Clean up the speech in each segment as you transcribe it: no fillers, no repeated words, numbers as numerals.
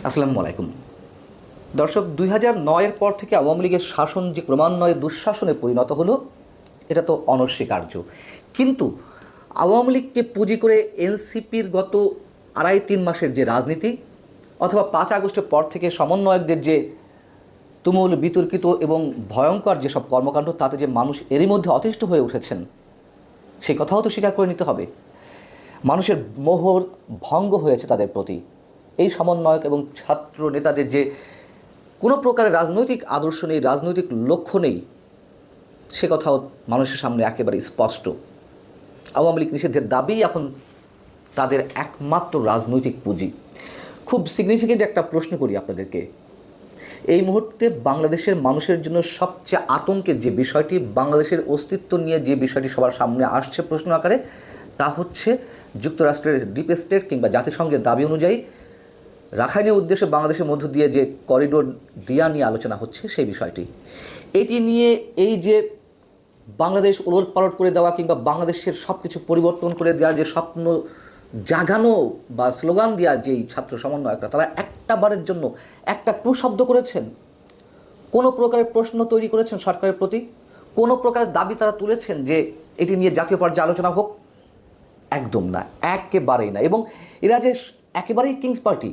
আসসালামু আলাইকুম দর্শক। 2009-এর পর থেকে আওয়ামী লীগের শাসন যে ক্রমান্বয়ে দুঃশাসনে পরিণত হলো, এটা তো অনস্বীকার্য। কিন্তু আওয়ামী লীগকে পুঁজি করে এনসিপির গত 2.5-3 মাসের যে রাজনীতি, অথবা 5 আগস্টের পর থেকে সমন্বয়কদের যে তুমুল বিতর্কিত এবং ভয়ঙ্কর যেসব কর্মকাণ্ড, তাতে যে মানুষ এরই মধ্যে অতিষ্ঠ হয়ে উঠেছেন, সেই কথাও তো স্বীকার করে নিতে হবে। মানুষের মোহর ভঙ্গ হয়েছে তাদের প্রতি। এই সমন্বয়ক এবং ছাত্র নেতাদের যে কোনো প্রকারের রাজনৈতিক আদর্শ নেই, রাজনৈতিক লক্ষ্য নেই, সে কথাও মানুষের সামনে একেবারে স্পষ্ট। আওয়ামী লীগ নিষিদ্ধের দাবি এখন তাদের একমাত্র রাজনৈতিক পুঁজি। খুব সিগনিফিকেন্ট একটা প্রশ্ন করি আপনাদেরকে। এই মুহূর্তে বাংলাদেশের মানুষের জন্য সবচেয়ে আতঙ্কের যে বিষয়টি, বাংলাদেশের অস্তিত্ব নিয়ে যে বিষয়টি সবার সামনে আসছে প্রশ্ন আকারে, তা হচ্ছে যুক্তরাষ্ট্রের ডিপ স্টেট কিংবা জাতিসংঘের দাবি অনুযায়ী রাখাইনের উদ্দেশ্যে বাংলাদেশের মধ্য দিয়ে যে করিডোর দেয়া নিয়ে আলোচনা হচ্ছে, সেই বিষয়টি। এটি নিয়ে এই যে বাংলাদেশ ওলটপালট করে দেওয়া কিংবা বাংলাদেশের সব কিছু পরিবর্তন করে দেওয়ার যে স্বপ্ন জাগানো বা স্লোগান দেওয়া যেই ছাত্র সমন্বয়করা, তারা একটা বারের জন্য একটা টু শব্দ করেছেন? কোনো প্রকারের প্রশ্ন তৈরি করেছেন সরকারের প্রতি? কোনো প্রকারের দাবি তারা তুলেছেন যে এটি নিয়ে জাতীয় পর্যায়ে আলোচনা হোক? একদম না, একেবারেই না। এবং এরা যে একেবারেই কিংস পার্টি,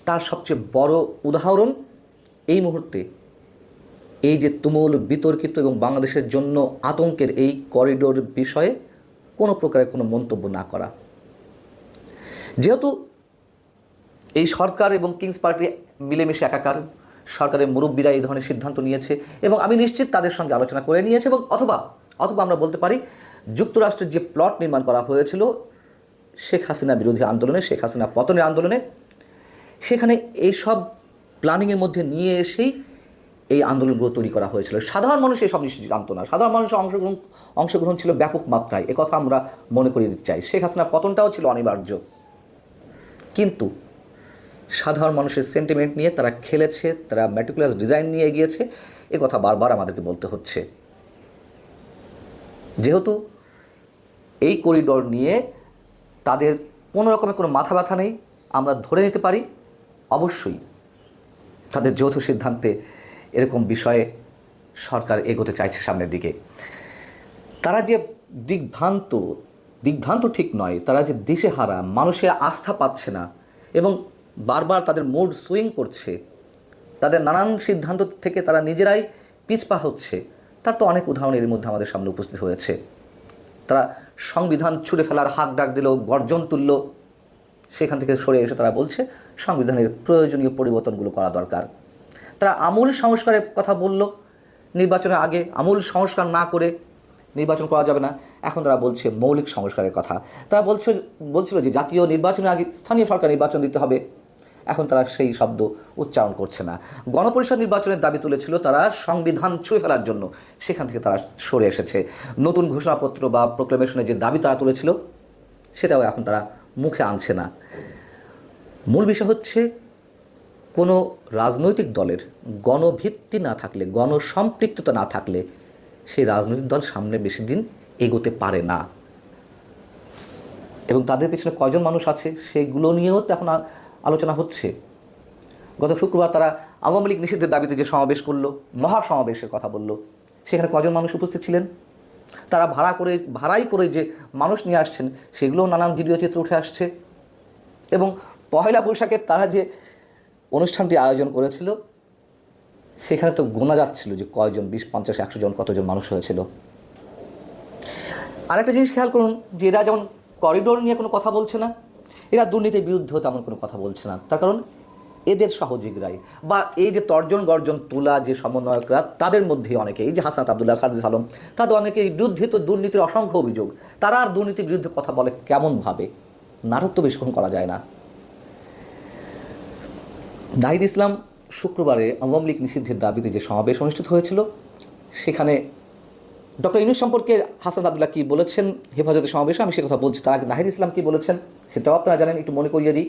তার সবচেয়ে বড় উদাহরণ এই মুহূর্তে এই যে তুমুল বিতর্কিত এবং বাংলাদেশের জন্য আতঙ্কের এই করিডোর বিষয়ে কোনো প্রকারের কোনো মন্তব্য না করা। যেহেতু এই সরকার এবং কিংস পার্টি মিলেমিশে একাকার, সরকারের মুরব্বীরা এই ধরনের সিদ্ধান্ত নিয়েছে এবং আমি নিশ্চিত তাদের সঙ্গে আলোচনা করে নিয়েছে। এবং অথবা আমরা বলতে পারি, যুক্তরাষ্ট্রের যে প্লট নির্মাণ করা হয়েছিল শেখ হাসিনা বিরোধী আন্দোলনে, শেখ হাসিনা পতনের আন্দোলনে, সেখানে এইসব প্ল্যানিংয়ের মধ্যে নিয়ে এসেই এই আন্দোলনগুলো তৈরি করা হয়েছিল। সাধারণ মানুষ এসব নিশ্চয়ই জানতো না। সাধারণ মানুষের অংশগ্রহণ ছিল ব্যাপক মাত্রায়, একথা আমরা মনে করিয়ে দিতে চাই। শেখ হাসিনা পতনটাও ছিল অনিবার্য, কিন্তু সাধারণ মানুষের সেন্টিমেন্ট নিয়ে তারা খেলেছে, তারা ম্যাটিকুলাস ডিজাইন নিয়ে এগিয়েছে, এ কথা বারবার আমাদেরকে বলতে হচ্ছে। যেহেতু এই করিডোর নিয়ে তাদের কোনো রকমের কোনো মাথা ব্যথা নেই, আমরা ধরে নিতে পারি অবশ্যই তাদের যৌথ সিদ্ধান্তে এরকম বিষয়ে সরকার এগোতে চাইছে সামনের দিকে। তারা যে দিগ্ভ্রান্ত ঠিক নয়, তারা যে দিশেহারা, মানুষের আস্থা পাচ্ছে না এবং বারবার তাদের মুড সুইং করছে, তাদের নানান সিদ্ধান্ত থেকে তারা নিজেরাই পিছপা হচ্ছে, তার তো অনেক উদাহরণ এর মধ্যে আমাদের সামনে উপস্থিত হয়েছে। তারা সংবিধান ছুঁড়ে ফেলার হাক ডাক দিল, গর্জন তুলল, সেখান থেকে সরে এসে তারা বলছে সংবিধানের প্রয়োজনীয় পরিবর্তনগুলো করা দরকার। তারা আমূল সংস্কারের কথা বলল নির্বাচনের আগে, আমূল সংস্কার না করে নির্বাচন করা যাবে না। এখন তারা বলছে মৌলিক সংস্কারের কথা। তারা বলছিল যে জাতীয় নির্বাচনের আগে স্থানীয় সরকার নির্বাচন দিতে হবে, এখন তারা সেই শব্দ উচ্চারণ করছে না। গণপরিষদ নির্বাচনের দাবি তুলেছিল তারা সংবিধান ছুঁয়ে ফেলার জন্য, সেখান থেকে তারা সরে এসেছে। নতুন ঘোষণাপত্র বা প্রোক্লেমেশনের যে দাবি তারা তুলেছিল, সেটাও এখন তারা মুখে আনছে না। মূল বিষয় হচ্ছে, কোনো রাজনৈতিক দলের গণভিত্তি না থাকলে, গণসম্পৃক্ততা না থাকলে সেই রাজনৈতিক দল সামনে বেশি দিন এগোতে পারে না। এবং তাদের পেছনে কয়জন মানুষ আছে সেগুলো নিয়েও তো এখন আলোচনা হচ্ছে। গত শুক্রবার তারা আওয়ামী লীগ নিষিদ্ধের দাবিতে যে সমাবেশ করলো, মহা সমাবেশের কথা বলল, সেখানে কয়জন মানুষ উপস্থিত ছিলেন? তারা ভাড়াই করে যে মানুষ নিয়ে আসছেন, সেগুলোও নানান ভিডিও চিত্র উঠে আসছে। এবং পহেলা বৈশাখের তারা যে অনুষ্ঠানটি আয়োজন করেছিল, সেখানে তো গোনা যাচ্ছিল যে কয়জন, 20, 50, 100 জন, কতজন মানুষ হয়েছিল। আরেকটা জিনিস খেয়াল করুন, যে এরা যেমন করিডোর নিয়ে কোনো কথা বলছে না, এরা দুর্নীতির বিরুদ্ধেও তেমন কোনো কথা বলছে না। তার কারণ এদের সহযোগীরাই বা এই যে তর্জন গর্জন তোলা যে সমন্বয়করা, তাদের মধ্যে অনেকে, এই যে হাসনাত আবদুল্লাহ, সারজিস আলম, তাদের অনেকেই বিরুদ্ধে তো দুর্নীতির অসংখ্য অভিযোগ। তারা আর দুর্নীতির বিরুদ্ধে কথা বলে কেমনভাবে? নাটক তো বেশিক্ষণ করা যায় না। নাহিদ ইসলাম শুক্রবারে আওয়ামী লীগ নিষিদ্ধের দাবিতে যে সমাবেশ অনুষ্ঠিত হয়েছিল, সেখানে ডক্টর ইউনূস সম্পর্কে হাসনাত আবদুল্লাহ কী বলেছেন হেফাজতের সমাবেশে, আমি সে কথা বলছি। তার আগে নাহিদ ইসলাম কী বলেছেন সেটাও আপনারা জানেন, একটু মনে করিয়ে দিই।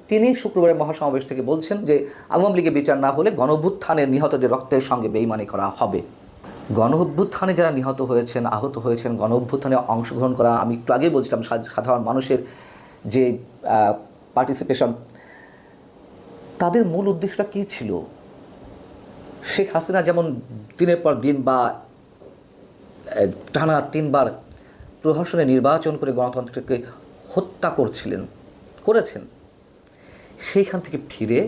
তিনি শুক্রবারের মহাসমাবেশ থেকে বলছেন যে আওয়ামী লীগের বিচার না হলে গণঅভ্যুত্থানে নিহতদের রক্তের সঙ্গে বেইমানি করা হবে। গণঅভ্যুত্থানে যারা নিহত হয়েছেন, আহত হয়েছেন, গণঅভ্যুত্থানে অংশগ্রহণ করা, আমি একটু আগেই বলছিলাম সাধারণ মানুষের যে পার্টিসিপেশন, তাদের মূল উদ্দেশ্যটা কী ছিল? শেখ হাসিনা যেমন দিনের পর দিন বা টানা 3বার প্রহসনে নির্বাচন করে গণতন্ত্রকে হত্যা করেছেন, সেইখান থেকে ফিরে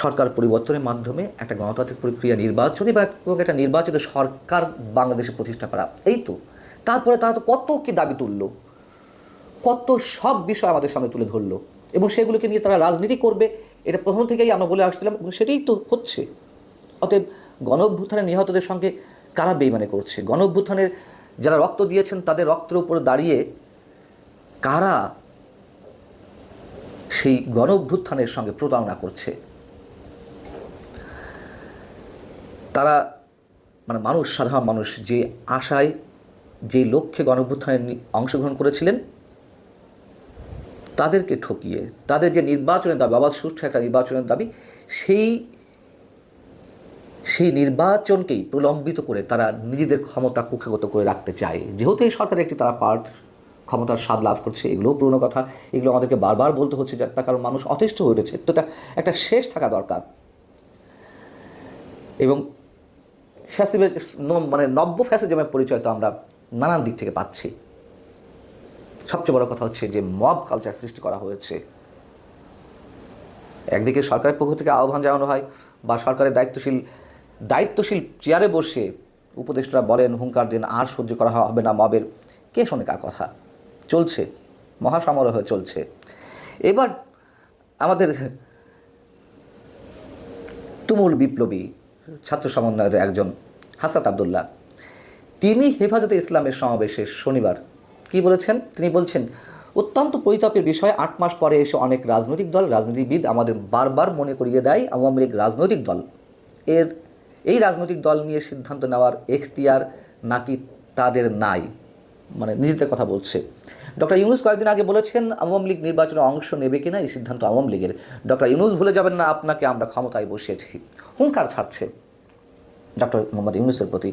সরকার পরিবর্তনের মাধ্যমে একটা গণতান্ত্রিক প্রক্রিয়া নির্বাচনী বা একটা নির্বাচিত সরকার বাংলাদেশে প্রতিষ্ঠা করা, এই তো। তারপরে তারা তো কত কি দাবি তুলল, কত সব বিষয় আমাদের সামনে তুলে ধরলো, এবং সেগুলোকে নিয়ে তারা রাজনীতি করবে, এটা প্রথম থেকেই আমরা বলে আসছিলাম, এবং সেটাই তো হচ্ছে। অতএব গণ অভ্যুত্থানের নিহতদের সঙ্গে কারা বেইমানি করছে? গণ অভ্যুত্থানের যারা রক্ত দিয়েছেন তাদের রক্তের উপরে দাঁড়িয়ে কারা সেই গণ অভ্যুত্থানের সঙ্গে প্রতারণা করছে? তারা মানে মানুষ, সাধারণ মানুষ যে আশায়, যে লক্ষ্যে গণ অভ্যুত্থানে অংশগ্রহণ করেছিলেন, তাদেরকে ঠকিয়ে তাদের যে নির্বাচনের দাবি, আবার সুষ্ঠু একটা নির্বাচনের দাবি, সেই নির্বাচনকেই প্রলম্বিত করে তারা নিজেদের ক্ষমতা কুক্ষিগত করে রাখতে চায়। যেহেতু এই সরকারের একটি তারা পার্ট, ক্ষমতার স্বাদ লাভ করছে, এগুলোও পুরনো কথা, এগুলো আমাদেরকে বারবার বলতে হচ্ছে, তার কারণ মানুষ অতিষ্ঠ হয়ে উঠেছে। তো একটা শেষ থাকা দরকার। এবং মানে নব্য ফ্যাসিজমের পরিচয় তো আমরা নানান দিক থেকে পাচ্ছি। সবচেয়ে বড় কথা হচ্ছে যে মব কালচার সৃষ্টি করা হয়েছে। একদিকে সরকারের পক্ষ থেকে আহ্বান জানানো হয়, বা সরকারের দায়িত্বশীল চেয়ারে বসে উপদেষ্টারা বলেন, হুঙ্কার দেন, আর সহ্য করা হবে না মবের। কে শোনে কার কথা? চলছে, মহাসমারোহ চলছে। এবার আমাদের তুমুল বিপ্লবী ছাত্র সমন্বয়ের একজন হাসাত আবদুল্লাহ, তিনি হেফাজতে ইসলামের সমাবেশে শনিবার কি বলেছেন? তিনি বলছেন, অত্যন্ত পরিতাপের বিষয়, 8 মাস পরে এসে অনেক রাজনীতিবিদ আমাদের বারবার মনে করিয়ে দেয় আওয়ামী লীগ রাজনৈতিক দল। এই রাজনৈতিক দল নিয়ে সিদ্ধান্ত নেওয়ার এখতিয়ার নাকি তাদের নাই। মানে নিজেদের কথা বলছে। ডক্টর ইউনূস কয়েকদিন আগে বলেছেন আওয়ামী লীগ নির্বাচনে অংশ নেবে কিনা এই সিদ্ধান্ত আওয়ামী লীগের। ডক্টর ইউনূস ভুলে যাবেন না, আপনাকে আমরা ক্ষমতায় বসিয়েছি। হুঙ্কার ছাড়ছে ডক্টর মোহাম্মদ ইউনূসের প্রতি।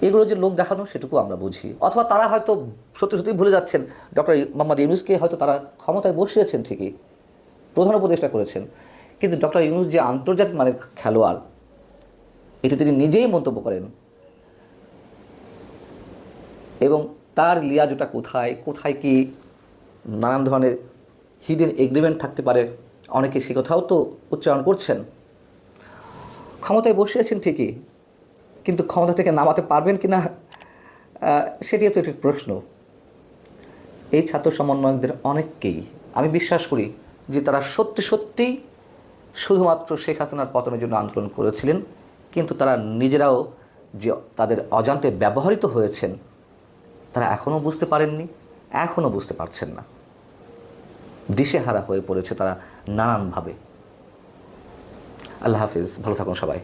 এগুলো যে লোক দেখানো, সেটুকু আমরা বুঝি। অথবা তারা হয়তো সত্যি ভুলে যাচ্ছেন, ডক্টর মোহাম্মদ ইউনূসকে হয়তো তারা ক্ষমতায় বসিয়েছেন ঠিকই, প্রধান উপদেষ্টা করেছেন, কিন্তু ডক্টর ইউনূস যে আন্তর্জাতিক মানের খেলোয়াড়, এটি তিনি নিজেই মন্তব্য করেন। এবং তার লিয়াজোটা কোথায় কি নানান ধরনের হিডেন এগ্রিমেন্ট থাকতে পারে, অনেকে সে কথাও তো উচ্চারণ করছেন। ক্ষমতায় বসিয়েছেন ঠিকই, কিন্তু ক্ষমতা থেকে নামাতে পারবেন কি না, সেটিও তো একটি প্রশ্ন। এই ছাত্র সমন্বয়কদের অনেককেই আমি বিশ্বাস করি যে তারা সত্যি শুধুমাত্র শেখ হাসিনার পতনের জন্য আন্দোলন করেছিলেন, কিন্তু তারা নিজেরাও যে তাদের অজান্তে ব্যবহৃত হয়েছেন, তারা এখনও বুঝতে পারেননি, এখনও বুঝতে পারছেন না। দিশেহারা হয়ে পড়েছে তারা নানানভাবে। আল্লাহ হাফিজ, ভালো থাকুন সবাই।